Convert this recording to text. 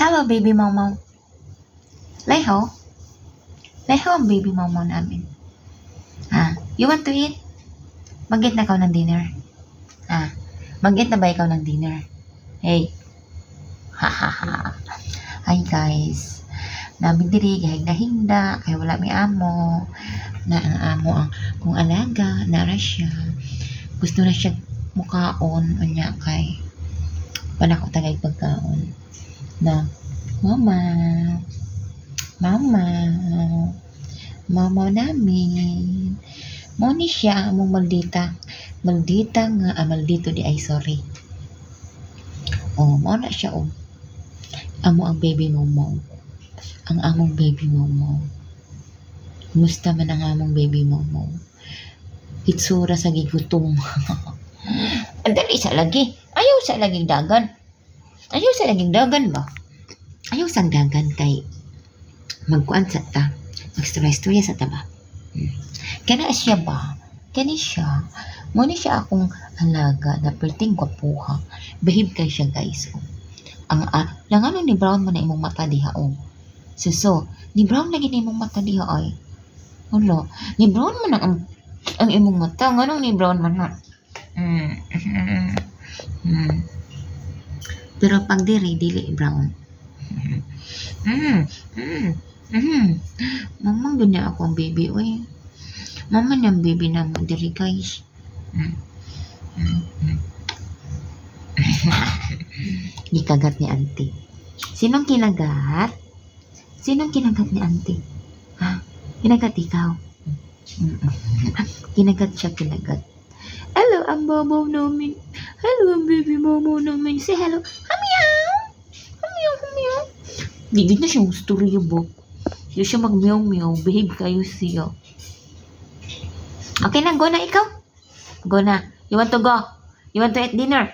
Hello, baby Momo. Leho? Leho ang baby Momo namin. You want to eat? Mag-eat na ikaw ng dinner. Mag-eat na ba ikaw ng dinner? Hey. Hahaha. Hi guys. Namin diri gahigda-higda kay wala may amo. Na ang amo ang kung alaga na ra siya. Gusto na siya mukaon unya kay panako tagay pagkaon. Na mama namin mo ni siya among maldita nga maldito di ay sorry mo na siya amo ang baby Momo ang among baby Momo. Musta man ang among baby Momo? Itsura sa gigutom. Andali sa lagi. Ayaw sa laging dagan ba? Ayaw sang dagan kay magkuan sa ta. Magstorya sa ta ba? Kana siya ba? Kani siya. Muna siya akong alaga na perting gwapuha. Behave kay siya guys. Langano ni Brown man na imong mata diha Suso, ni Brown lagi na imong mata diha ay. Wala, ni Brown man ang imong mata. Nganong ni Brown man na? Pero pag dili Brown. Mama ganyan ako ang baby mama niyang baby na mo diri guys. Gikagat ni auntie. Sinong kinagat ni auntie? Kinagat ikaw? Kinagat. Hello ang bobo namin. Hello ang baby Momo namin. Say hello. Hamiyaw. Digid na siyang storya ba? Hindi siya mag-meow. Behave kayo siya. Okay na, go na ikaw. Go na. You want to go? You want to eat dinner?